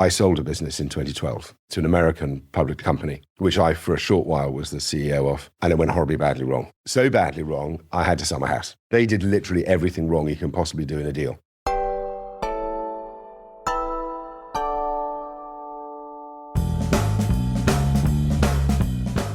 I sold a business in 2012 to an American public company, which I, for a short while, was the CEO of, and it went horribly badly wrong. So badly wrong, I had to sell my house. They did literally everything wrong you can possibly do in a deal.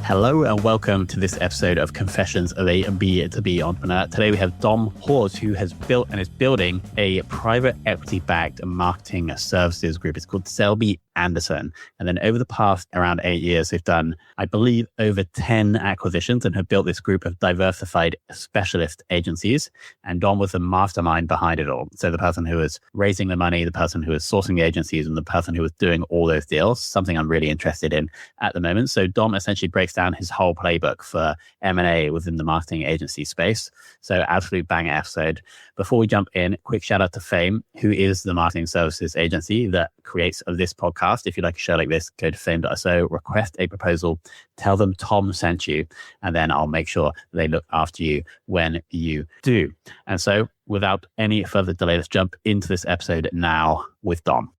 Hello and welcome to this episode of Confessions of a B2B Entrepreneur. Today we have Dom Hawes, who has built and is building a private equity-backed marketing services group. It's called Selby Anderson. And then over the past around 8 years, they've done, I believe, over 10 acquisitions and have built this group of diversified specialist agencies. And Dom was the mastermind behind it all. So the person who was raising the money, the person who was sourcing the agencies, and the person who was doing all those deals, something I'm really interested in at the moment. So Dom essentially breaks down his whole playbook for M&A within the marketing agency space. So absolute banger episode. Before we jump in, quick shout out to Fame, who is the marketing services agency that creates this podcast. If you'd like a show like this, go to fame.so, request a proposal, tell them Tom sent you, and then I'll make sure they look after you when you do. And so without any further delay, let's jump into this episode now with Dom.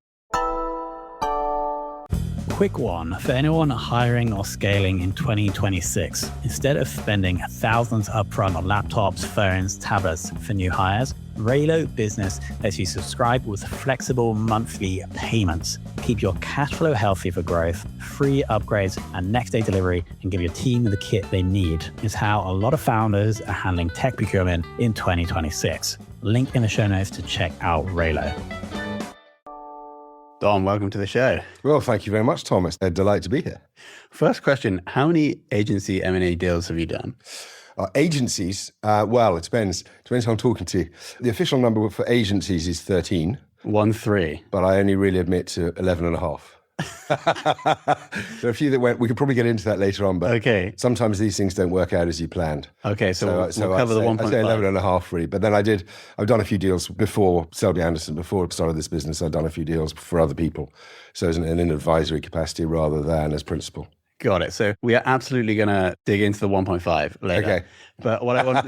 Quick one for anyone hiring or scaling in 2026. Instead of spending thousands upfront on laptops, phones, tablets for new hires, Raylo Business lets you subscribe with flexible monthly payments. Keep your cash flow healthy for growth, free upgrades, and next day delivery, and give your team the kit they need. Is how a lot of founders are handling tech procurement in 2026. Link in the show notes to check out Raylo. Dom, welcome to the show. Well, thank you very much, Thomas. A delight to be here. First question, how many agency M&A deals have you done? Agencies, well, it depends. Depends who I'm talking to. The official number for agencies is 13. 13. But I only really admit to 11 and a half. There are a few that went, we could probably get into that later on, but okay. Sometimes these things don't work out as you planned. Okay, so we'll cover the 1.5. I'd say 11 and a half really, but then I've done a few deals before Selby Anderson, before I started this business, I'd done a few deals for other people. So as in advisory capacity rather than as principal. Got it. So we are absolutely going to dig into the 1.5 later. Okay. But what I want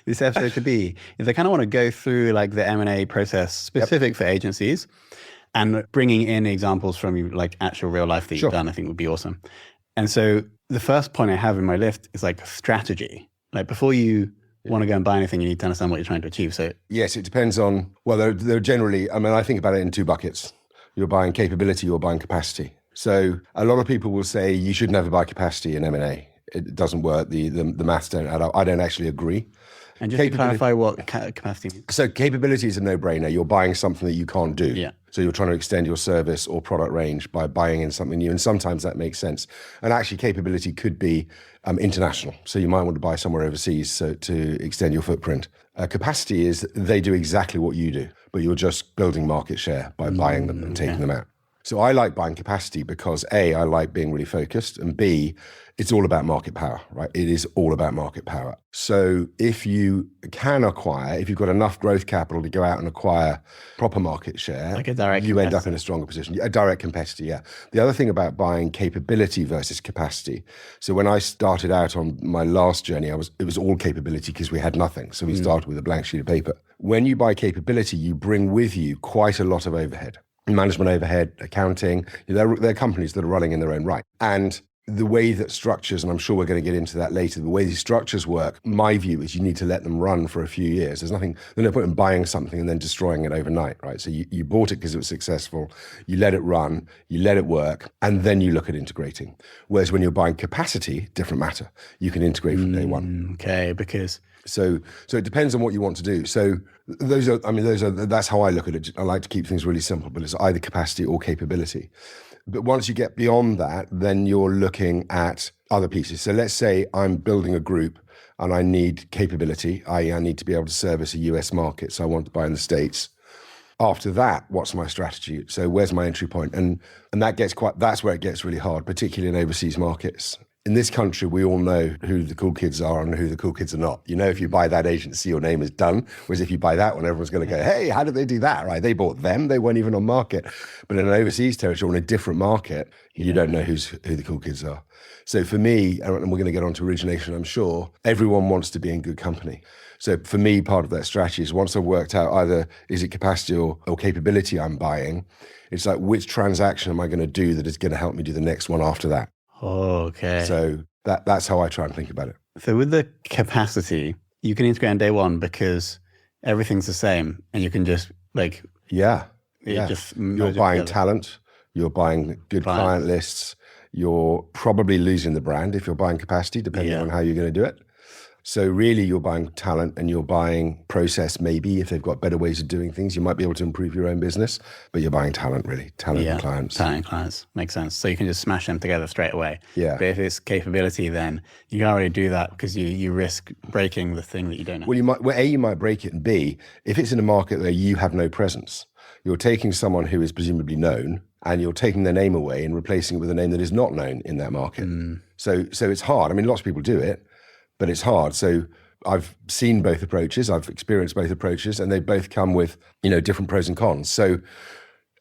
this episode to be is I kind of want to go through like the M&A process specific for agencies and bringing in examples from like actual real life that you've done, I think would be awesome. And so the first point I have in my list is like strategy. Like before you want to go and buy anything, you need to understand what you're trying to achieve. So yes, it depends on, well, they're generally, I mean, I think about it in two buckets. You're buying capability, you're buying capacity. So a lot of people will say you should never buy capacity in M&A. It doesn't work. The maths don't add up. I don't actually agree. And just to clarify what capacity means. So capability is a no-brainer. You're buying something that you can't do. Yeah. So you're trying to extend your service or product range by buying in something new. And sometimes that makes sense. And actually capability could be international. So you might want to buy somewhere overseas to extend your footprint. Capacity is they do exactly what you do, but you're just building market share by buying them and taking them out. So I like buying capacity because A, I like being really focused, and B, it's all about market power, right? It is all about market power. So if you can acquire, if you've got enough growth capital to go out and acquire proper market share, like a direct you end up in a stronger position. A direct competitor, yeah. The other thing about buying capability versus capacity. So when I started out on my last journey, it was all capability because we had nothing. So we started with a blank sheet of paper. When you buy capability, you bring with you quite a lot of overhead. Management overhead, accounting, they're companies that are running in their own right. And the way that structures, and I'm sure we're going to get into that later, the way these structures work, my view is you need to let them run for a few years. There's no point in buying something and then destroying it overnight, right? So you bought it because it was successful, you let it run, you let it work, and then you look at integrating. Whereas when you're buying capacity, different matter. You can integrate from day one. Okay, because... So it depends on what you want to do. So that's how I look at it. I like to keep things really simple, but it's either capacity or capability. But once you get beyond that, then you're looking at other pieces. So let's say I'm building a group and I need capability. I need to be able to service a US market. So I want to buy in the States. After that, what's my strategy? So where's my entry point? And that's where it gets really hard, particularly in overseas markets. in this country, we all know who the cool kids are and who the cool kids are not. You know, if you buy that agency, your name is done. Whereas if you buy that one, everyone's going to go, hey, how did they do that? Right? They bought them. They weren't even on market. But in an overseas territory, or in a different market, you don't know who the cool kids are. So for me, and we're going to get on to origination, I'm sure, everyone wants to be in good company. So for me, part of that strategy is once I've worked out either is it capacity or capability I'm buying, it's like which transaction am I going to do that is going to help me do the next one after that? Okay. So that's how I try and think about it. So with the capacity, you can integrate on day one because everything's the same and you can just you're buying together. talent, you're buying good client lists, you're probably losing the brand if you're buying capacity, depending on how you're going to do it. So really you're buying talent and you're buying process maybe. If they've got better ways of doing things, you might be able to improve your own business, but you're buying talent really, and clients. Talent and clients, makes sense. So you can just smash them together straight away. Yeah. But if it's capability, then you can't really do that because you risk breaking the thing that you don't know. Well, you might break it, and B, if it's in a market where you have no presence, you're taking someone who is presumably known and you're taking their name away and replacing it with a name that is not known in that market. So it's hard. I mean, lots of people do it, but it's hard. So I've seen both approaches. I've experienced both approaches, and they both come with, different pros and cons. So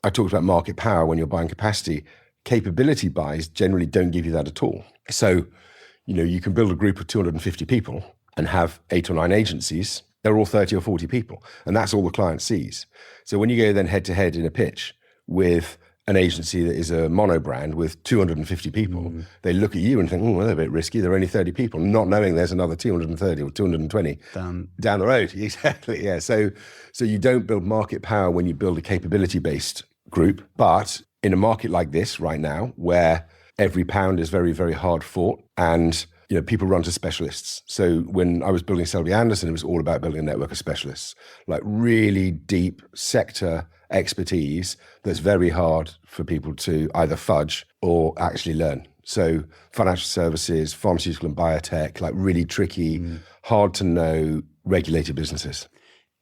I talked about market power when you're buying capacity. Capability buys generally don't give you that at all. So, you can build a group of 250 people and have 8 or 9 agencies. They're all 30 or 40 people, and that's all the client sees. So when you go then head to head in a pitch with an agency that is a mono brand with 250 people, they look at you and think, well, they're a bit risky. They're only 30 people, not knowing there's another 230 or 220 down the road. Exactly, yeah. So you don't build market power when you build a capability-based group. But in a market like this right now, where every pound is very, very hard fought and people run to specialists. So when I was building Selby Anderson, it was all about building a network of specialists, like really deep sector expertise that's very hard for people to either fudge or actually learn. So financial services, pharmaceutical and biotech, like really tricky, hard to know regulated businesses.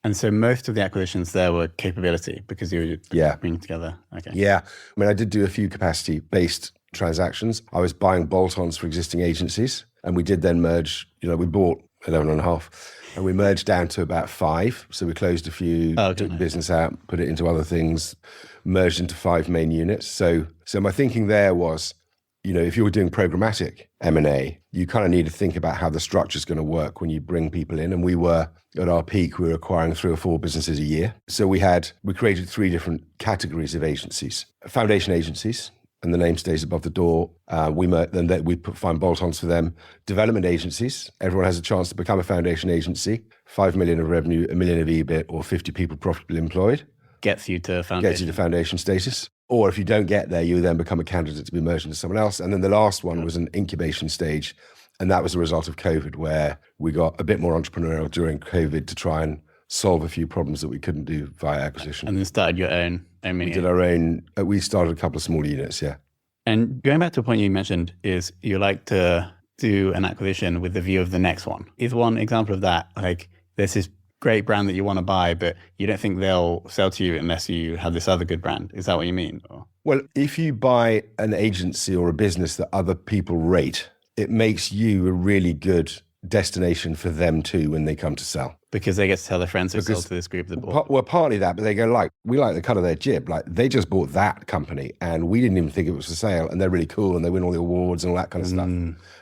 And so most of the acquisitions there were capability because you were bringing together. Okay. Yeah. I mean, I did do a few capacity-based transactions. I was buying bolt-ons for existing agencies, and we did then merge. We bought 11 and a half, and we merged down to about 5. So we closed a few, took the business out, put it into other things, merged into 5 main units. So my thinking there was, if you were doing programmatic M&A, you kind of need to think about how the structure is going to work when you bring people in. And we were, at our peak, we were acquiring 3 or 4 businesses a year. So we created 3 different categories of agencies. Foundation agencies, and the name stays above the door. We find bolt-ons for them. Development agencies, everyone has a chance to become a foundation agency. 5 million of revenue, 1 million of EBIT, or 50 people profitably employed. Gets you to foundation status. Or if you don't get there, you then become a candidate to be merged into someone else. And then the last one was an incubation stage. And that was a result of COVID, where we got a bit more entrepreneurial during COVID to try and solve a few problems that we couldn't do via acquisition. And then started your own mini. We did our own, we started a couple of small units, yeah. And going back to a point you mentioned is you like to do an acquisition with the view of the next one. Is one example of that, like there's this great brand that you want to buy, but you don't think they'll sell to you unless you have this other good brand. Is that what you mean? Or? Well, if you buy an agency or a business that other people rate, it makes you a really good destination for them too when they come to sell. Because they get to tell their friends who sold to this group that bought. Well, partly that, but they go we like the cut of their jib. Like they just bought that company and we didn't even think it was for sale, and they're really cool and they win all the awards and all that kind of stuff.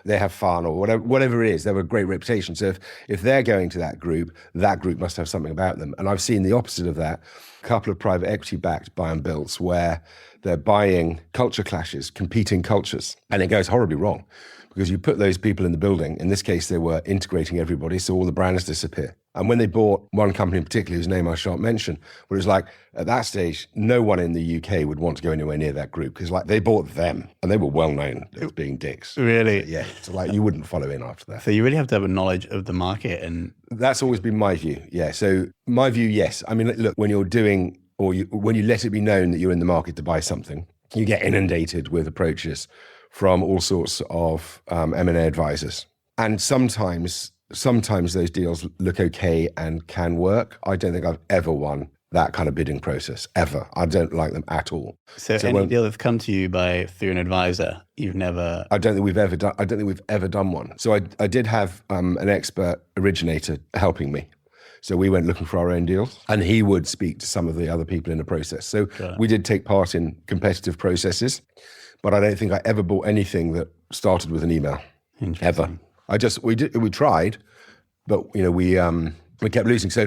They have fun or whatever it is. They have a great reputation. So if they're going to that group must have something about them. And I've seen the opposite of that. A couple of private equity backed buy and builds where they're buying culture clashes, competing cultures, and it goes horribly wrong. Because you put those people in the building, in this case, they were integrating everybody, so all the brands disappear. And when they bought one company in particular, whose name I shan't mention, but it was like, at that stage, no one in the UK would want to go anywhere near that group, because they bought them, and they were well known as being dicks. Really? Yeah, so you wouldn't follow in after that. So you really have to have a knowledge of the market. And that's always been my view, yeah. So my view, yes. I mean, look, when you're doing, when you let it be known that you're in the market to buy something, you get inundated with approaches from all sorts of M&A advisors. And sometimes those deals look okay and can work. I don't think I've ever won that kind of bidding process ever. I don't like them at all. So any deal that's come to you through an advisor, you've never... I don't think we've ever done one. So I did have an expert originator helping me. So we went looking for our own deals, and he would speak to some of the other people in the process. So we did take part in competitive processes, but I don't think I ever bought anything that started with an email. Ever. We tried, but we kept losing. So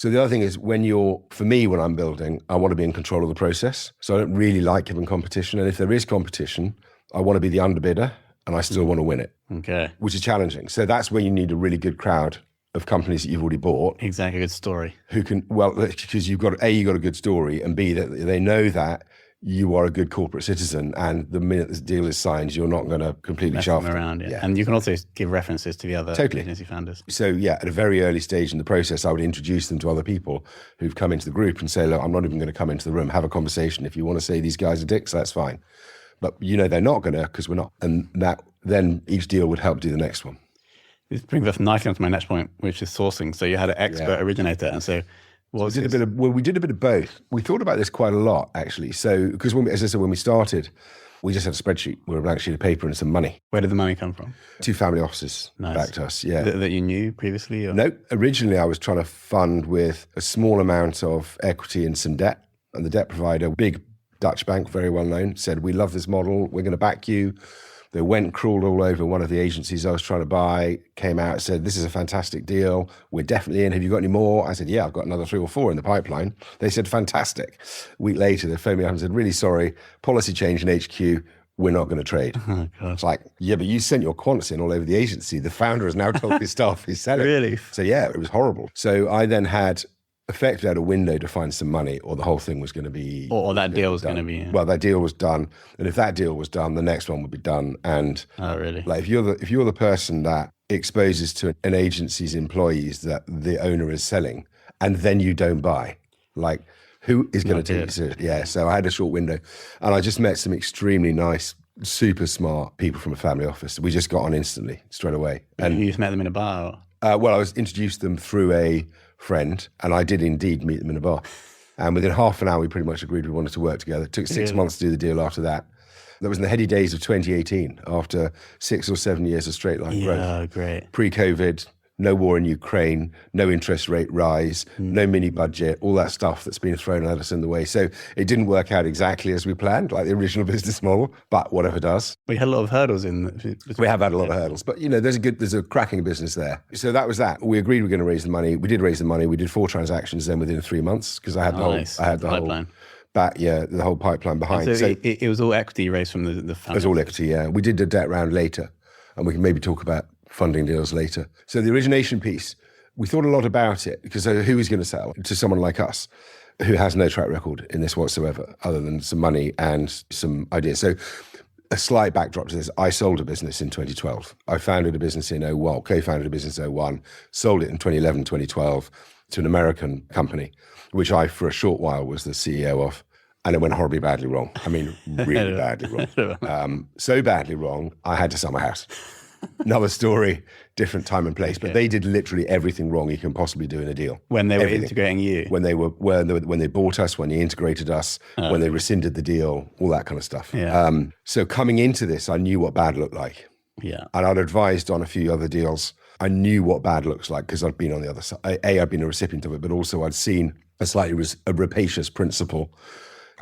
the other thing is for me, when I'm building, I want to be in control of the process. So I don't really like having competition. And if there is competition, I want to be the underbidder, and I still want to win it. Okay. Which is challenging. So that's where you need a really good crowd of companies that you've already bought. Exactly, a good story. Who can, because you've got a good story, and B, that they know that you are a good corporate citizen, and the minute this deal is signed, you're not going to completely shaft them around. Yeah. And you can also give references to the other agency founders. So at a very early stage in the process, I would introduce them to other people who've come into the group and say, look, I'm not even going to come into the room, have a conversation. If you want to say these guys are dicks, that's fine. But they're not going to, because we're not. And then each deal would help do the next one. This brings us nicely onto my next point, which is sourcing. So you had an expert originator, and so we did a bit of both. We thought about this quite a lot, actually. So because as I said, when we started, we just had a spreadsheet with a blank sheet of paper and some money. Where did the money come from? 2 family offices backed us. Yeah, that you knew previously? Or? No, originally I was trying to fund with a small amount of equity and some debt, and the debt provider, big Dutch bank, very well known, said, we love this model, we're going to back you. They went, crawled all over one of the agencies I was trying to buy, came out, said, this is a fantastic deal, we're definitely in, have you got any more? I said, yeah, I've got another 3 or 4 in the pipeline. They said, fantastic. A week later, they phoned me up and said, really sorry, policy change in HQ, we're not going to trade. Oh, God. It's like, yeah, but you sent your quants in all over the agency. The founder has now told his staff he's selling. Really? So yeah, it was horrible. So I then effectively had a window to find some money, or the whole thing was going to be... Or that deal was going to be... Well, that deal was done. And if that deal was done, the next one would be done. And really? Like if you're the person that exposes to an agency's employees that the owner is selling, and then you don't buy, like who is going to take you seriously? Yeah, so I had a short window, and I just met some extremely nice, super smart people from a family office. We just got on instantly, straight away. And you just met them in a bar? Well, I was introduced them through a friend, and I did indeed meet them in a bar. And within half an hour, we pretty much agreed we wanted to work together. It took 6 months to do the deal after that. That was in the heady days of 2018, after 6 or 7 years of straight line growth. Yeah, great. Pre-COVID, no war in Ukraine, no interest rate rise, no mini budget, all that stuff that's been thrown at us in the way. So it didn't work out exactly as we planned, like the original business model, but whatever does. We had a lot of hurdles We have had a lot of hurdles, but there's a cracking business there. So that was that. We agreed we were going to raise the money. We did raise the money. We did 4 transactions then within 3 months, because I had the pipeline. The whole pipeline behind. So it was all equity raised from the family. It was all equity, yeah. We did a debt round later, and we can maybe talk about funding deals later. So the origination piece, we thought a lot about it, because who is going to sell to someone like us who has no track record in this whatsoever, other than some money and some ideas. So a slight backdrop to this, I sold a business in 2012. I founded a business in 01, co-founded a business in 01, sold it in 2011, 2012 to an American company, which I, for a short while, was the CEO of. And it went horribly badly wrong. I mean, really badly wrong. So badly wrong, I had to sell my house. Another story, different time and place. Okay. But they did literally everything wrong you can possibly do in a deal. When they were integrating you? When they bought us, when they integrated us, when they rescinded the deal, all that kind of stuff. Yeah. So coming into this, I knew what bad looked like. Yeah. And I'd advised on a few other deals. I knew what bad looks like, because I'd been on the other side. I'd been a recipient of it, but also I'd seen a slightly rapacious principle.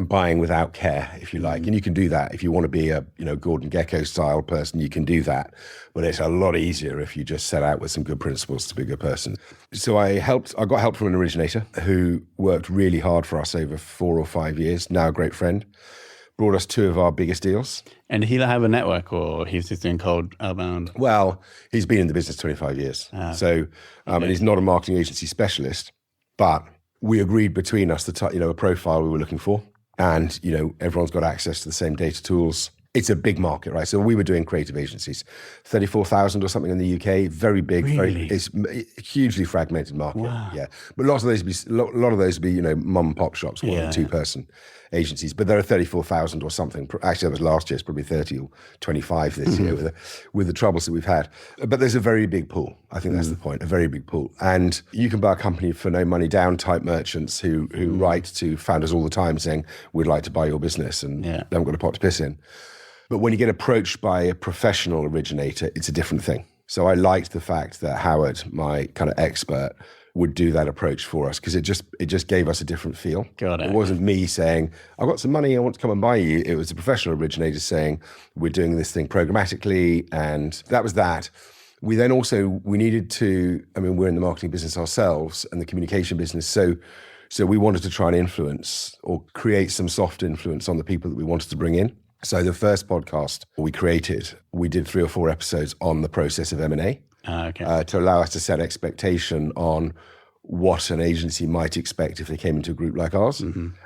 Buying without care, if you like. And you can do that. If you want to be a Gordon Gekko style person, you can do that. But it's a lot easier if you just set out with some good principles to be a good person. So I got help from an originator who worked really hard for us over 4 or 5 years, now a great friend. Brought us 2 of our biggest deals. And did he have a network, or he's just doing cold outbound? Well, he's been in the business 25 years. And he's not a marketing agency specialist, but we agreed between us a profile we were looking for. And, everyone's got access to the same data tools. It's a big market, right? So we were doing creative agencies, 34,000 or something in the UK, very big, really? It's a hugely fragmented market. Wow. Yeah. But a lot of those would be, mum and pop shops, 1 or 2 person agencies, but there are 34,000 or something. Actually, that was last year. It's probably 30 or 25 this year with the troubles that we've had. But there's a very big pool. I think that's the point, a very big pool. And you can buy a company for no money down type merchants who write to founders all the time saying, we'd like to buy your business, and they haven't got a pot to piss in. But when you get approached by a professional originator, it's a different thing. So I liked the fact that Howard, my kind of expert, would do that approach for us, because it just gave us a different feel. Got it. It wasn't me saying, I've got some money, I want to come and buy you. It was a professional originator saying, we're doing this thing programmatically, and that was that. We then also, we needed to, I mean, we're in the marketing business ourselves and the communication business, so we wanted to try and influence or create some soft influence on the people that we wanted to bring in. So the first podcast we created, we did 3 or 4 episodes on the process of M&A. To allow us to set expectation on what an agency might expect if they came into a group like ours.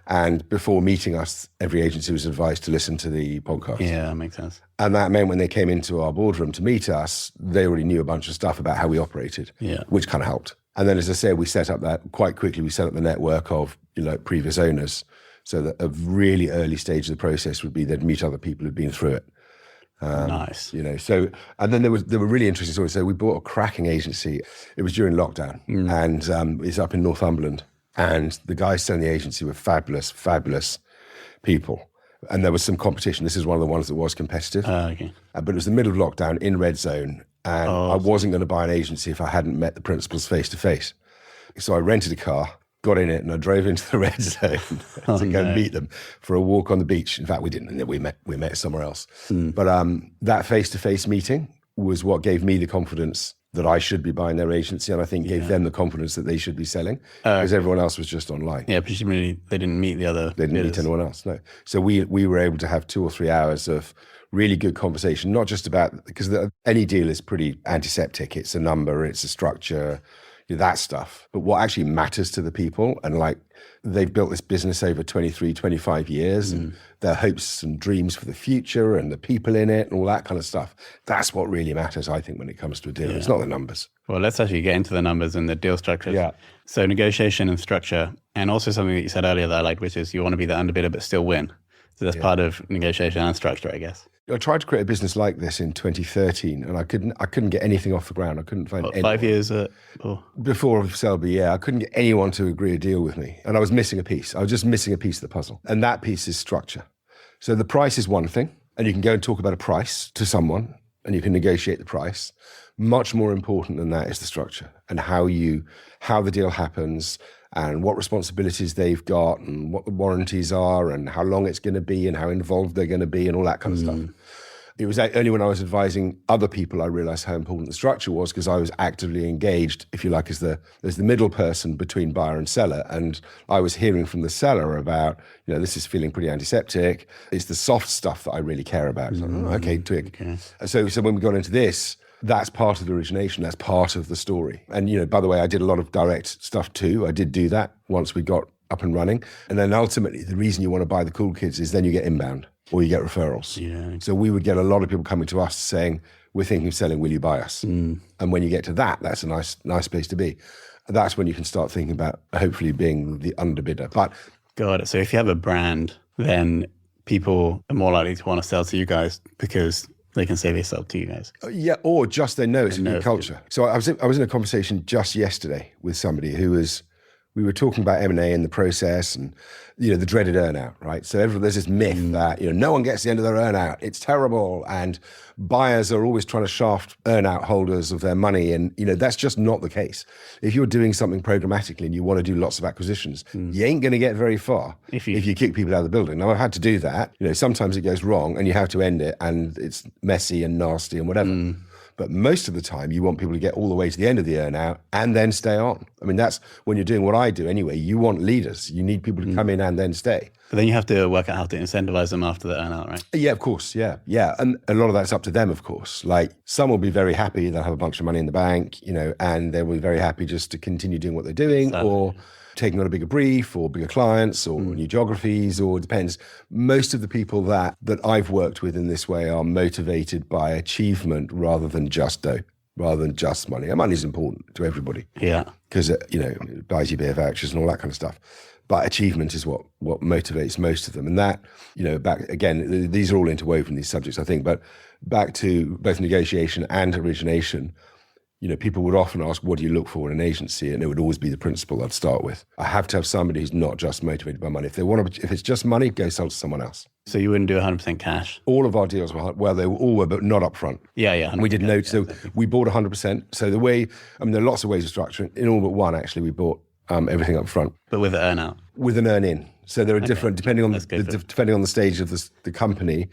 And before meeting us, every agency was advised to listen to the podcast. Yeah, that makes sense. And that meant when they came into our boardroom to meet us, they already knew a bunch of stuff about how we operated, which kind of helped. And then, as I said, we set up that quite quickly. We set up the network of previous owners, so that a really early stage of the process would be they'd meet other people who'd been through it. Nice. So, and then there were really interesting stories. So we bought a cracking agency. It was during lockdown, and it's up in Northumberland. And the guys selling the agency were fabulous, fabulous people. And there was some competition. This is one of the ones that was competitive. But it was the middle of lockdown in red zone, and I wasn't going to buy an agency if I hadn't met the principals face to face. So I rented a car, got in it, and I drove into the red zone to go and meet them for a walk on the beach. In fact, we didn't. We met somewhere else. But that face-to-face meeting was what gave me the confidence that I should be buying their agency, and I think gave them the confidence that they should be selling, because everyone else was just online. Yeah, presumably they didn't meet the other They didn't meet anyone else, no. So we were able to have 2 or 3 hours of really good conversation, not just about, because any deal is pretty antiseptic. It's a number, it's a structure, that stuff. But what actually matters to the people, and like they've built this business over 23, 25 years, and their hopes and dreams for the future and the people in it and all that kind of stuff. That's what really matters, I think, when it comes to a deal. It's not the numbers. Well, let's actually get into the numbers and the deal structure. Yeah. So negotiation and structure, and also something that you said earlier that I liked, which is you want to be the underbidder but still win. So that's part of negotiation and structure, I guess. I tried to create a business like this in 2013, and I couldn't get anything off the ground. I couldn't find anyone. 5 years before Selby, I couldn't get anyone to agree a deal with me, and I was missing a piece. I was just missing a piece of the puzzle, and that piece is structure. So the price is one thing, and you can go and talk about a price to someone, and you can negotiate the price. Much more important than that is the structure and how the deal happens, and what responsibilities they've got, and what the warranties are, and how long it's going to be, and how involved they're going to be, and all that kind of stuff. It was only when I was advising other people I realized how important the structure was, because I was actively engaged, if you like, as the middle person between buyer and seller. And I was hearing from the seller about, this is feeling pretty antiseptic. It's the soft stuff that I really care about. So, okay, twig. Okay. So when we got into this, that's part of the origination. That's part of the story. And, by the way, I did a lot of direct stuff too. I did do that once we got up and running. And then ultimately, the reason you want to buy the cool kids is then you get inbound or you get referrals. Yeah. So we would get a lot of people coming to us saying, we're thinking of selling, will you buy us? And when you get to that, that's a nice place to be. That's when you can start thinking about hopefully being the underbidder. But got it. So if you have a brand, then people are more likely to want to sell to you guys because they can say they sell to you guys. Yeah, or just they know it's a good culture. So I was in a conversation just yesterday with somebody we were talking about M&A and the process and, the dreaded earnout, right? So there's this myth that, no one gets the end of their earnout. It's terrible. And buyers are always trying to shaft earnout holders of their money. And, that's just not the case. If you're doing something programmatically and you want to do lots of acquisitions, you ain't going to get very far if you kick people out of the building. Now, I've had to do that. Sometimes it goes wrong and you have to end it and it's messy and nasty and whatever. But most of the time, you want people to get all the way to the end of the earnout and then stay on. I mean, that's when you're doing what I do anyway. You want leaders. You need people to come in and then stay. But then you have to work out how to incentivize them after the earnout, right? Yeah, of course. Yeah. And a lot of that's up to them, of course. Like some will be very happy. They'll have a bunch of money in the bank, and they'll be very happy just to continue doing what they're doing or taking on a bigger brief or bigger clients or new geographies, or it depends. Most of the people that I've worked with in this way are motivated by achievement rather than just dough, rather than just money. And money is important to everybody. Yeah. Because, it buys you beer vouchers and all that kind of stuff. but achievement is what motivates most of them. And that, back again, these are all interwoven, these subjects, I think, but back to both negotiation and origination, people would often ask, what do you look for in an agency? And it would always be the principle I'd start with. I have to have somebody who's not just motivated by money. If it's just money, go sell to someone else. So you wouldn't do 100% cash? All of our deals were, they all were, but not up front. Yeah. We did no, so we bought 100%. So there are lots of ways of structuring. In all but one, actually, we bought everything up front. But with an earn-out? With an earn-in. So there are different, depending on the stage of the company,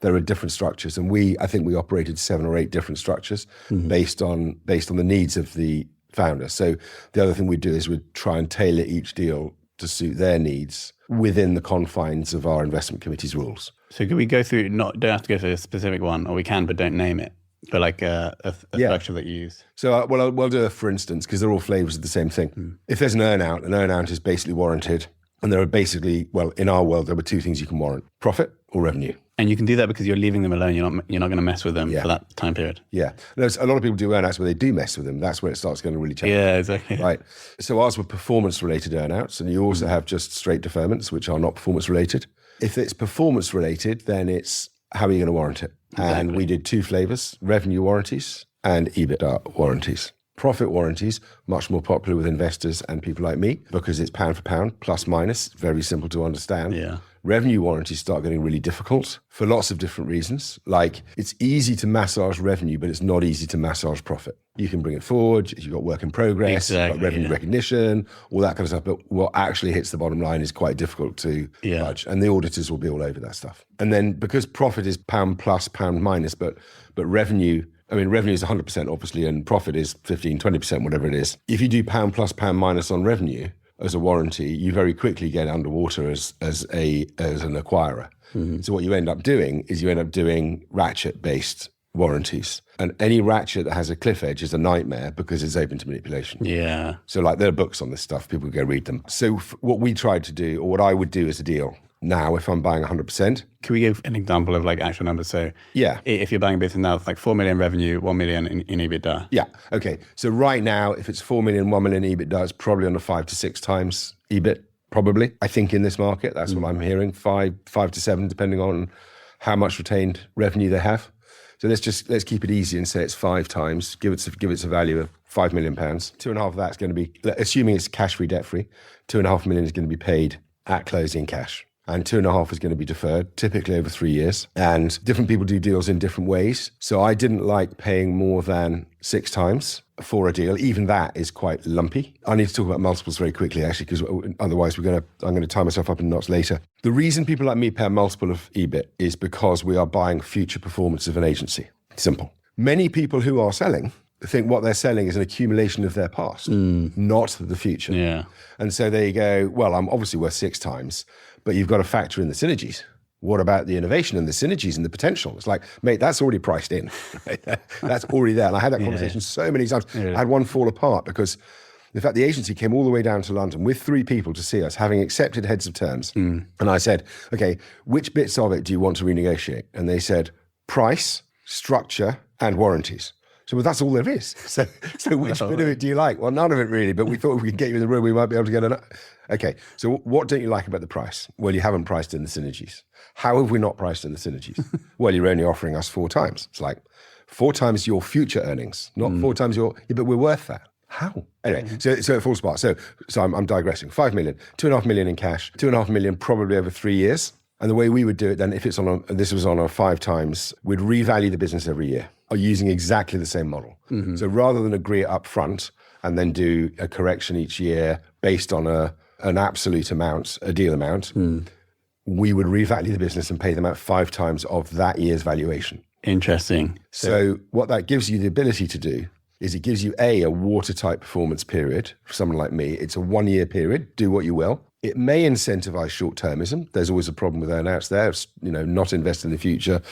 there are different structures, and I think we operated 7 or 8 different structures based on the needs of the founder. So the other thing we do is we try and tailor each deal to suit their needs within the confines of our investment committee's rules. So could we go through? Don't have to go through a specific one, or we can, but don't name it. But like a structure that you use. So we'll do it for instance, because they're all flavors of the same thing. If there's an earn-out is basically warranted, and there are basically, in our world, there were 2 things you can warrant: profit or revenue. And you can do that because you're leaving them alone. You're not going to mess with them for that time period. Yeah. There's a lot of people do earnouts where they do mess with them. That's where it starts going to really change. Yeah, exactly. Right. So ours were performance-related earnouts, and you also have just straight deferments, which are not performance-related. If it's performance-related, then it's how are you going to warrant it? Exactly. And we did 2 flavors: revenue warranties and EBITDA warranties. Profit warranties, much more popular with investors and people like me because it's pound for pound, plus minus, very simple to understand. Yeah. Revenue warranties start getting really difficult for lots of different reasons. Like, it's easy to massage revenue, but it's not easy to massage profit. You can bring it forward, you've got work in progress, you've got revenue recognition, all that kind of stuff. But what actually hits the bottom line is quite difficult to judge. And the auditors will be all over that stuff. And then because profit is pound plus, pound minus, but revenue is 100% obviously, and profit is 15, 20%, whatever it is. If you do pound plus, pound minus on revenue as a warranty, you very quickly get underwater as an acquirer. Mm-hmm. So what you end up doing is ratchet-based warranties. And any ratchet that has a cliff edge is a nightmare because it's open to manipulation. Yeah. So there are books on this stuff. People can go read them. So what we tried to do, or what I would do as a deal, now, if I'm buying 100%. Can we give an example of actual numbers? So if you're buying a business now, it's 4 million revenue, 1 million in EBITDA. Yeah. Okay. So right now, if it's 4 million, 1 million EBITDA, it's probably on a 5 to 6 times EBIT, probably. I think in this market, that's what I'm hearing, 5 to 7, depending on how much retained revenue they have. So let's keep it easy and say it's 5 times, give it a value of £5 million. 2.5 of that's going to be, assuming it's cash-free, debt-free, 2.5 million is going to be paid at closing cash. And 2.5 is going to be deferred, typically over 3 years. And different people do deals in different ways. So I didn't like paying more than 6 times for a deal. Even that is quite lumpy. I need to talk about multiples very quickly, actually, because otherwise I'm going to tie myself up in knots later. The reason people like me pay a multiple of EBIT is because we are buying future performance of an agency. Simple. Many people who are selling think what they're selling is an accumulation of their past, not the future. Yeah. And so they go, well, I'm obviously worth 6 times, but you've got to factor in the synergies. What about the innovation and the synergies and the potential? It's like, mate, that's already priced in. That's already there. And I had that conversation so many times. I had one fall apart because, in fact, the agency came all the way down to London with 3 people to see us, having accepted heads of terms. And I said, okay, which bits of it do you want to renegotiate? And they said, price, structure, and warranties. So that's all there is. So which bit of it do you like? Well, none of it really, but we thought if we could get you in the room, we might be able to get enough. Okay, so what don't you like about the price? Well, you haven't priced in the synergies. How have we not priced in the synergies? Well, you're only offering us 4 times. It's like 4 times your future earnings, not 4 times but we're worth that. How? Anyway, so it falls apart. So I'm digressing. 5 million, 2.5 million in cash, 2.5 million probably over 3 years. And the way we would do it then, if it's this was on a 5 times, we'd revalue the business every year, or using exactly the same model. Mm-hmm. So rather than agree it up front and then do a correction each year based on an absolute amount, a deal amount, we would revalue the business and pay them out 5 times of that year's valuation. Interesting. So what that gives you the ability to do is it gives you a watertight performance period. For someone like me, it's a 1-year period, do what you will. It may incentivize short-termism. There's always a problem with earnouts there, not invest in the future,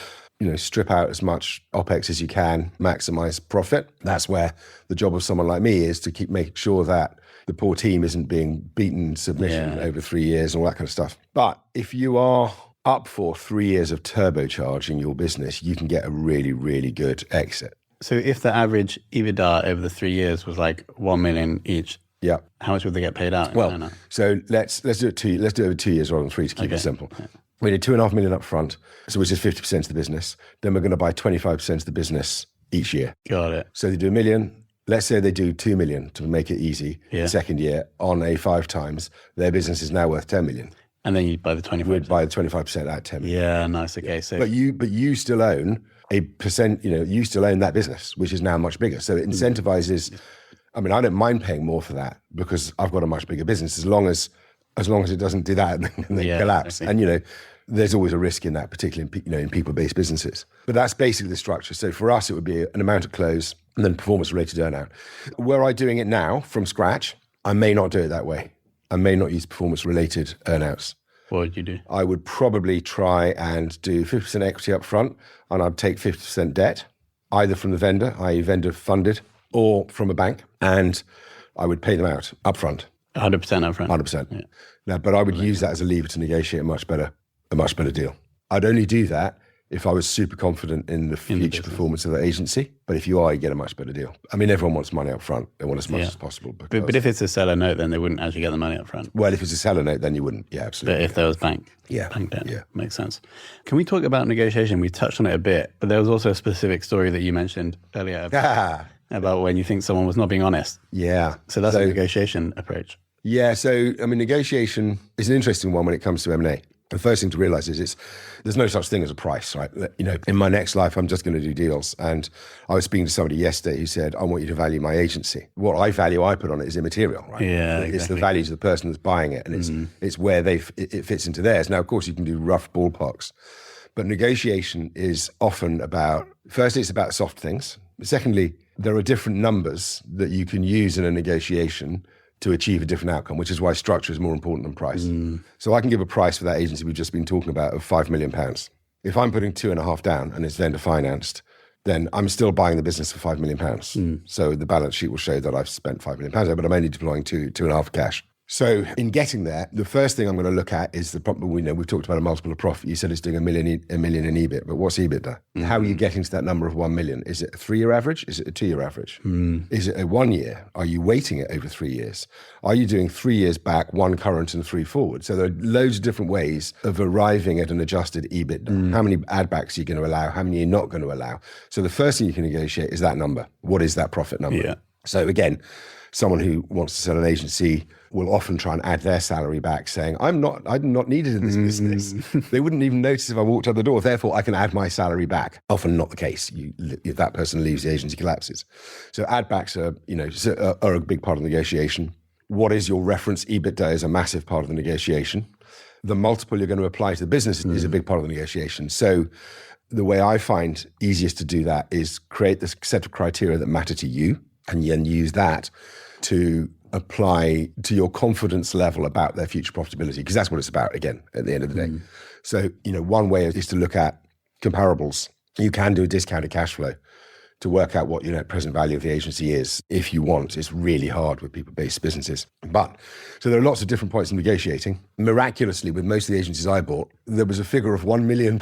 strip out as much OPEX as you can, maximize profit. That's where the job of someone like me is to keep making sure that the poor team isn't being beaten submission over 3 years and all that kind of stuff. But if you are up for 3 years of turbocharging your business, you can get a really, really good exit. So if the average EBITDA over the 3 years was 1 million each, Yeah. How much would they get paid out? Well, so let's do it let's do it over 2 years rather than 3 to keep it simple. Yeah. We did 2.5 million up front, so which is 50% of the business. Then we're going to buy 25% of the business each year. Got it. So they do 1 million. Let's say they do 2 million to make it easy. Yeah. The second year on a 5 times, their business is now worth 10 million. And then you buy the 25%. We'd buy the 25% at 10 million. Yeah, nice. Okay, so But you still own a percent. You still own that business, which is now much bigger. So it incentivizes. I mean, I don't mind paying more for that because I've got a much bigger business. As long as it doesn't do that and then collapse. Exactly. And there's always a risk in that, particularly in people-based businesses. But that's basically the structure. So for us, it would be an amount at close and then performance-related earnout. Were I doing it now from scratch, I may not do it that way. I may not use performance-related earnouts. what would you do? I would probably try and do 50% equity up front, and I'd take 50% debt, either from the vendor, i.e. vendor funded, or from a bank, and I would pay them out up front. 100% upfront. 100%. Yeah. Now, but I would use that as a lever to negotiate a much better deal. I'd only do that if I was super confident in the future performance of the agency. But if you are, you get a much better deal. I mean, everyone wants money up front. They want as much as possible. But if it's a seller note, then they wouldn't actually get the money up front. Well, if it's a seller note, then you wouldn't. Yeah, absolutely. But if there was bank debt, makes sense. Can we talk about negotiation? We touched on it a bit, but there was also a specific story that you mentioned earlier about when you think someone was not being honest. Yeah. So that's a negotiation approach. Yeah. So, I mean, negotiation is an interesting one when it comes to M&A. The first thing to realize is there's no such thing as a price, right? In my next life, I'm just going to do deals. And I was speaking to somebody yesterday who said, I want you to value my agency. What I put on it is immaterial, right? Yeah, It's exactly. the values of the person that's buying it, and it's where it fits into theirs. Now, of course, you can do rough ballparks, but negotiation is often about, firstly, it's about soft things. Secondly, there are different numbers that you can use in a negotiation to achieve a different outcome, which is why structure is more important than price. So I can give a price for that agency we've just been talking about of £5 million. If I'm putting 2.5 down and it's vendor financed, then I'm still buying the business for £5 million. So the balance sheet will show that I've spent £5 million there, but I'm only deploying 2.5 cash. So in getting there, the first thing I'm going to look at is the problem. We've talked about a multiple of profit. You said it's doing a million in EBIT, but what's EBITDA? How are you getting to that number of 1 million? Is it a 3-year average? Is it a 2-year average? Is it a 1 year? Are you weighting it over 3 years? Are you doing 3 years back, 1 current and 3 forward? So there are loads of different ways of arriving at an adjusted EBITDA. How many add backs are you going to allow? How many are you not going to allow? So the first thing you can negotiate is that number. What is that profit number? Yeah. So again, someone who wants to sell an agency will often try and add their salary back, saying, I'm not needed in this business. They wouldn't even notice if I walked out the door. Therefore, I can add my salary back. Often not the case. If that person leaves, the agency collapses. So add backs are a big part of the negotiation. What is your reference EBITDA is a massive part of the negotiation. The multiple you're going to apply to the business is a big part of the negotiation. So the way I find easiest to do that is create this set of criteria that matter to you, and then use that to apply to your confidence level about their future profitability, because that's what it's about, again, at the end of the day. So, one way is to look at comparables. You can do a discounted cash flow to work out what your net present value of the agency is if you want. It's really hard with people-based businesses. So there are lots of different points in negotiating. Miraculously, with most of the agencies I bought, there was a figure of £1 million,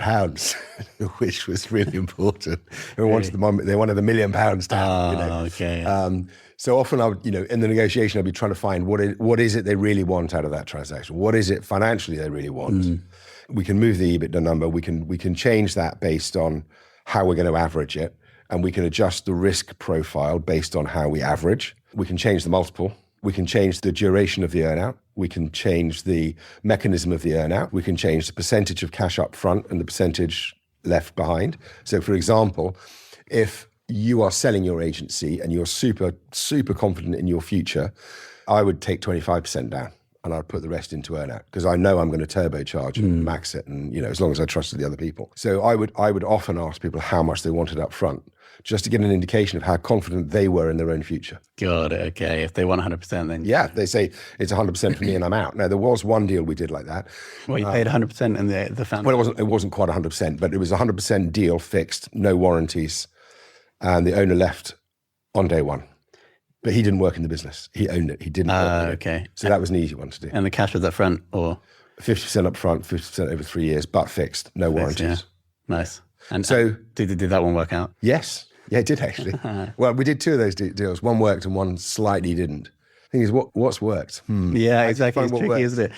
which was really important. They wanted the £1 million down. Okay. So often I would, in the negotiation, I'd be trying to find what is it they really want out of that transaction? What is it financially they really want? We can move the EBITDA number. We can change that based on how we're going to average it. And we can adjust the risk profile based on how we average. We can change the multiple. We can change the duration of the earnout. We can change the mechanism of the earnout. We can change the percentage of cash up front and the percentage left behind. So, for example, if you are selling your agency and you're super, super confident in your future, I would take 25% down and I'd put the rest into earnout because I know I'm going to turbocharge and max it, and as long as I trusted the other people. So I would often ask people how much they wanted up front, just to get an indication of how confident they were in their own future. Got it. Okay. If they want 100%, then they say it's 100% for me and I'm out. Now there was one deal we did like that. Well, you paid 100% and the family. Well, it wasn't quite 100%, but it was 100% deal, fixed, no warranties, and the owner left on day one. But he didn't work in the business. He owned it. He didn't work in it. Okay. So that was an easy one to do. And the cash was up front, or 50% up front, 50% over 3 years, but fixed, no warranties. Yeah. Nice. And so did that one work out? Yes. Yeah, it did actually. Well, we did 2 of those deals. One worked and one slightly didn't. Thing is, what's worked? Yeah, exactly. It's find what tricky, works. isn't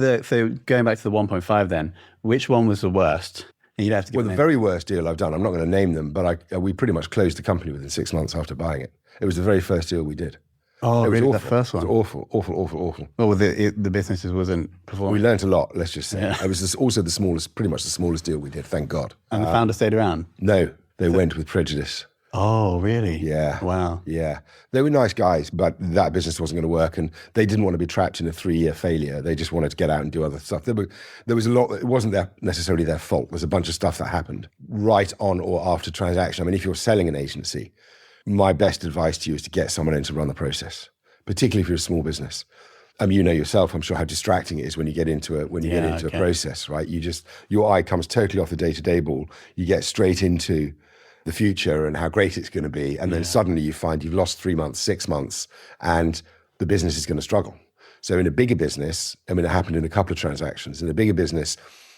it? So going back to the 1.5 then, which one was the worst? And you'd have to give Well, a the name. very worst deal I've done, I'm not going to name them, but we pretty much closed the company within 6 months after buying it. It was the very first deal we did. Oh, It was really? awful. The first one? It was awful. Well, the businesses wasn't We performing. learned a lot, let's just say. Yeah. It was also pretty much the smallest deal we did, thank God. And the founder stayed around? No, they went with prejudice. Oh, really? Yeah. Wow. Yeah. They were nice guys, but that business wasn't going to work. And they didn't want to be trapped in a 3-year failure. They just wanted to get out and do other stuff. There was a lot, it wasn't necessarily their fault. There's a bunch of stuff that happened right on or after transaction. I mean, if you're selling an agency, my best advice to you is to get someone in to run the process, particularly if you're a small business. You know yourself, I'm sure, how distracting it is when you get into a process, right? Your eye comes totally off the day-to-day ball. You get straight into the future and how great it's going to be. And then suddenly you find you've lost 3 months, 6 months, and the business is going to struggle. So in a bigger business, I mean, it happened in a couple of transactions. In a bigger business,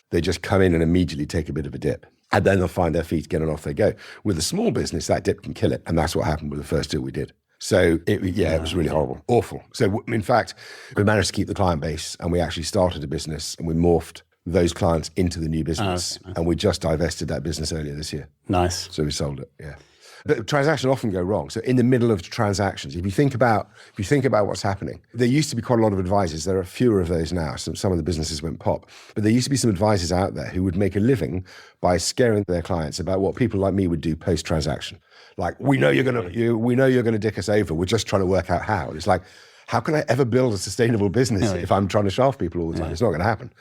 they just come in and immediately take a bit of a dip. And then they'll find their feet again and off they go. With a small business, that dip can kill it. And that's what happened with the first deal we did. So it was really horrible, awful. So in fact, we managed to keep the client base and we actually started a business and we morphed those clients into the new business. Okay. And we just divested that business earlier this year. Nice. So we sold it, yeah. But transactions often go wrong. So in the middle of transactions, if you think about what's happening, there used to be quite a lot of advisors. There are fewer of those now. Some of the businesses went pop. But there used to be some advisors out there who would make a living by scaring their clients about what people like me would do post-transaction. Like, we know you're gonna dick us over. We're just trying to work out how. And it's like, how can I ever build a sustainable business if I'm trying to shaft people all the time? It's not going to happen.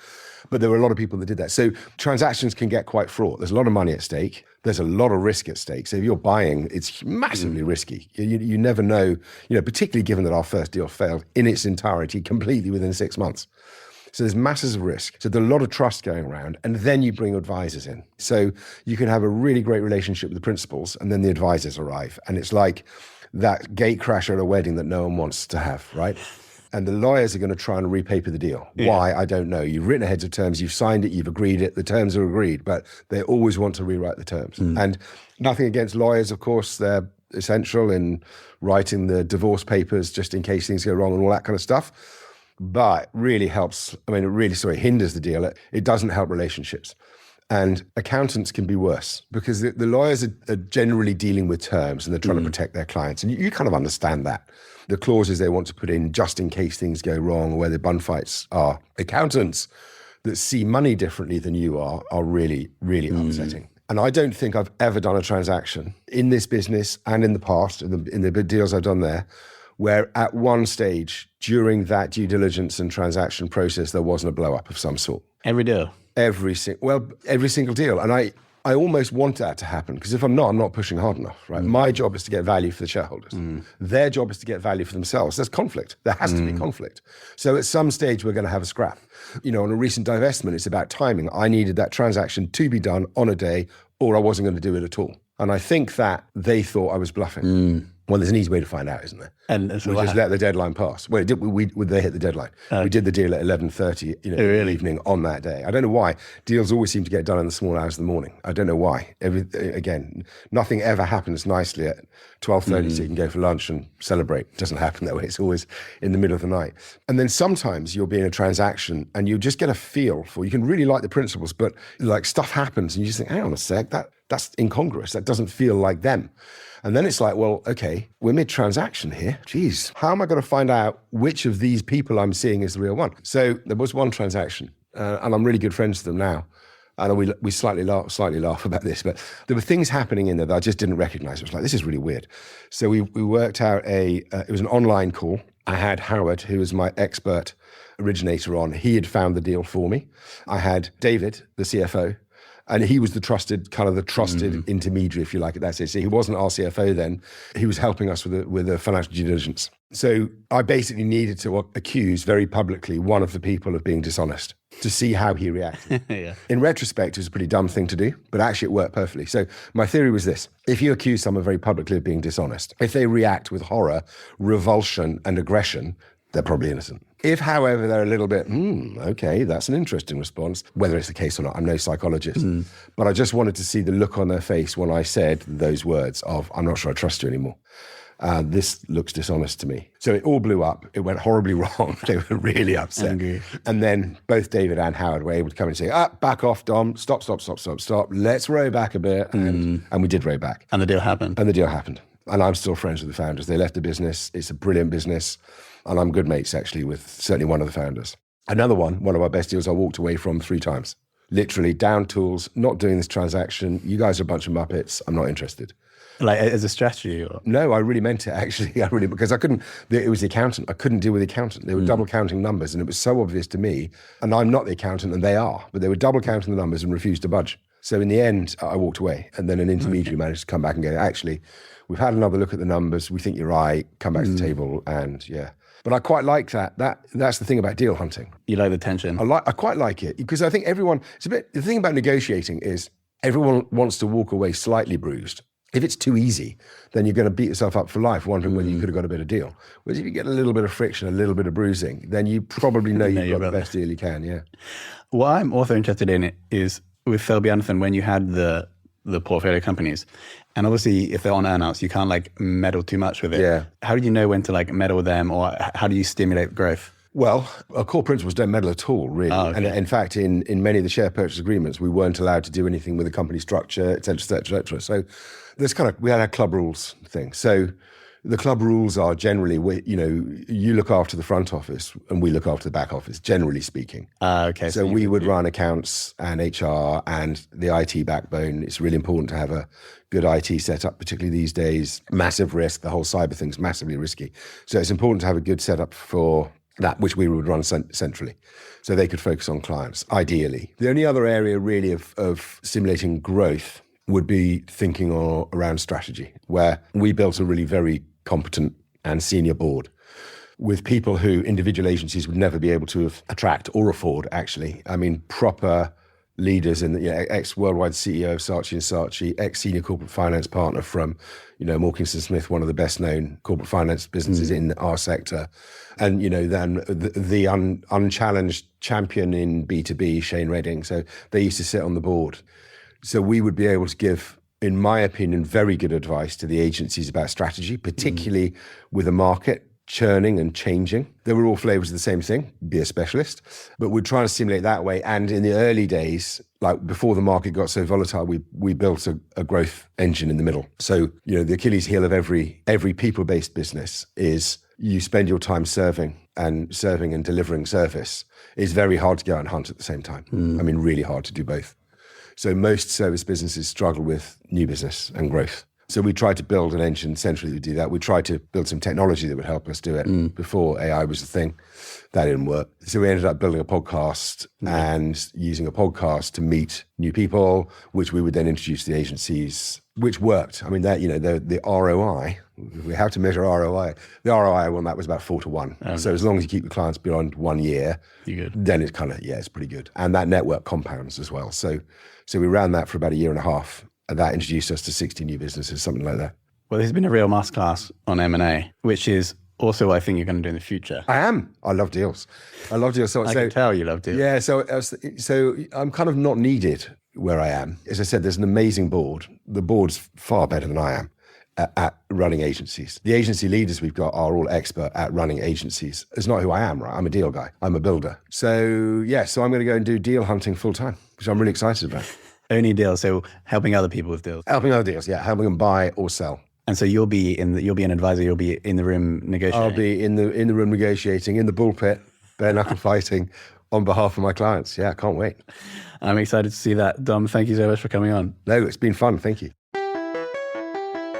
But there were a lot of people that did that. So transactions can get quite fraught. There's a lot of money at stake. There's a lot of risk at stake. So if you're buying, it's massively risky. You never know, particularly given that our first deal failed in its entirety completely within 6 months. So there's masses of risk. So there's a lot of trust going around. And then you bring advisors in. So you can have a really great relationship with the principals and then the advisors arrive. And it's like that gate crasher at a wedding that no one wants to have, right? And the lawyers are going to try and repaper the deal. Yeah. Why? I don't know. You've written a heads of terms, you've signed it, you've agreed it, the terms are agreed, but they always want to rewrite the terms. And nothing against lawyers, of course, they're essential in writing the divorce papers just in case things go wrong and all that kind of stuff. But really hinders the deal. It doesn't help relationships. And accountants can be worse because the lawyers are generally dealing with terms and they're trying to protect their clients. And you kind of understand that. The clauses they want to put in just in case things go wrong or where the bun fights are. Accountants that see money differently than you are really, really upsetting. And I don't think I've ever done a transaction in this business and in the past, in the big deals I've done there, where at one stage during that due diligence and transaction process, there wasn't a blow up of some sort. Every deal? Every single deal. And I almost want that to happen because if I'm not pushing hard enough, right? My job is to get value for the shareholders. Their job is to get value for themselves. There's conflict. There has to be conflict. So at some stage, we're going to have a scrap. On a recent divestment, it's about timing. I needed that transaction to be done on a day or I wasn't going to do it at all. And I think that they thought I was bluffing. Well, there's an easy way to find out, isn't there? And we just let the deadline pass. Well, they hit the deadline. We did the deal at 11:30 evening on that day. I don't know why. Deals always seem to get done in the small hours of the morning. I don't know why. Again, nothing ever happens nicely at 12:30 so you can go for lunch and celebrate. It doesn't happen that way. It's always in the middle of the night. And then sometimes you'll be in a transaction and you just get a feel for, you can really like the principles, but like stuff happens and you just think, hang on a sec, that's incongruous. That doesn't feel like them. And then it's like, well, okay, we're mid-transaction here. Jeez, how am I going to find out which of these people I'm seeing is the real one? So there was one transaction, and I'm really good friends with them now. And we slightly laugh about this, but there were things happening in there that I just didn't recognize. It was like, this is really weird. So we worked out it was an online call. I had Howard, who was my expert originator on. He had found the deal for me. I had David, the CFO, and he was the trusted intermediary, if you like, at that stage. So he wasn't our CFO then. He was helping us with the financial due diligence. So I basically needed to accuse very publicly one of the people of being dishonest to see how he reacted. Yeah. In retrospect, it was a pretty dumb thing to do, but actually it worked perfectly. So my theory was this. If you accuse someone very publicly of being dishonest, if they react with horror, revulsion, and aggression, they're probably innocent. If, however, they're a little bit, okay, that's an interesting response, whether it's the case or not, I'm no psychologist, but I just wanted to see the look on their face when I said those words of, I'm not sure I trust you anymore. This looks dishonest to me. So it all blew up. It went horribly wrong. They were really upset. Angry. And then both David and Howard were able to come and say, back off, Dom. Stop. Let's row back a bit. And we did row back. And the deal happened. And I'm still friends with the founders. They left the business. It's a brilliant business. And I'm good mates, actually, with certainly one of the founders. Another one of our best deals, I walked away from 3 times. Literally, down tools, not doing this transaction. You guys are a bunch of muppets. I'm not interested. Like as a strategy? Or? No, I really meant it, actually. Because I couldn't, it was the accountant. I couldn't deal with the accountant. They were double counting numbers, and it was so obvious to me. And I'm not the accountant, and they are. But they were double counting the numbers and refused to budge. So in the end, I walked away. And then an intermediary managed to come back and go, actually, we've had another look at the numbers. We think you're right. Come back to the table. And yeah. But I quite like that. That's the thing about deal hunting. You like the tension? I quite like it because I think the thing about negotiating is everyone wants to walk away slightly bruised. If it's too easy, then you're going to beat yourself up for life, wondering whether you could have got a better deal. Whereas if you get a little bit of friction, a little bit of bruising, then you probably know you've got the best deal you can, yeah. What I'm also interested in is with Selby Anderson, when you had the portfolio companies, and obviously if they're on earnouts, you can't like meddle too much with it. Yeah. How do you know when to like meddle with them, or how do you stimulate growth? Well, our core principles don't meddle at all, really. Oh, okay. And in fact, in many of the share purchase agreements, we weren't allowed to do anything with the company structure, et cetera, et cetera, et cetera. So we had our club rules thing. So the club rules are generally, you look after the front office and we look after the back office, generally speaking. Okay. So we would run accounts and HR and the IT backbone. It's really important to have a good IT setup, particularly these days. Massive risk. The whole cyber thing's massively risky. So it's important to have a good setup for that, which we would run centrally. So they could focus on clients, ideally. The only other area really of stimulating growth would be thinking around strategy, where we built a really very competent and senior board with people who individual agencies would never be able to attract or afford, actually. I mean, proper leaders in the ex-worldwide CEO of Saatchi & Saatchi, ex-senior corporate finance partner from, Morkinson Smith, one of the best-known corporate finance businesses in our sector. And, then the unchallenged champion in B2B, Shane Redding. So they used to sit on the board. So we would be able to give, in my opinion, very good advice to the agencies about strategy, particularly with a market churning and changing. They were all flavors of the same thing, be a specialist. But we're trying to stimulate that way. And in the early days, like before the market got so volatile, we built a growth engine in the middle. So, the Achilles heel of every people-based business is you spend your time serving and delivering service. It's very hard to go out and hunt at the same time. I mean, really hard to do both. So most service businesses struggle with new business and growth. So we tried to build an engine centrally to do that. We tried to build some technology that would help us do it before AI was a thing. That didn't work. So we ended up building a podcast and using a podcast to meet new people, which we would then introduce to the agencies, which worked. I mean, that the ROI, we have to measure ROI. The ROI on that was about 4 to 1. Okay. So as long as you keep the clients beyond 1 year, then it's kind of, it's pretty good. And that network compounds as well. So we ran that for about 1.5 years. And that introduced us to 60 new businesses, something like that. Well, there's been a real masterclass on M&A, which is also what I think you're going to do in the future. I am. I love deals. So, I can tell you love deals. Yeah, so I'm kind of not needed where I am. As I said, there's an amazing board. The board's far better than I am at running agencies. The agency leaders we've got are all expert at running agencies. It's not who I am, right? I'm a deal guy. I'm a builder. So I'm going to go and do deal hunting full time, which I'm really excited about. Only deals, so helping other people with deals. Helping other deals, yeah. Helping them buy or sell. And so you'll be an advisor. You'll be in the room negotiating. I'll be in the room negotiating, in the bullpit, bare knuckle fighting on behalf of my clients. Yeah, I can't wait. I'm excited to see that. Dom, thank you so much for coming on. No, it's been fun. Thank you.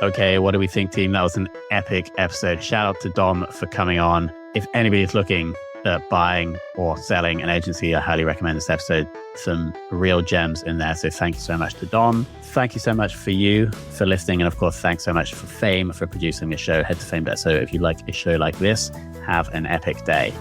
Okay, what do we think, team? That was an epic episode. Shout out to Dom for coming on. If anybody's looking at buying or selling an agency, I highly recommend this episode. Some real gems in there. So thank you so much to Dom. Thank you so much for you for listening. And of course, thanks so much for Fame for producing this show. Head to fame.so if you like a show like this. Have an epic day.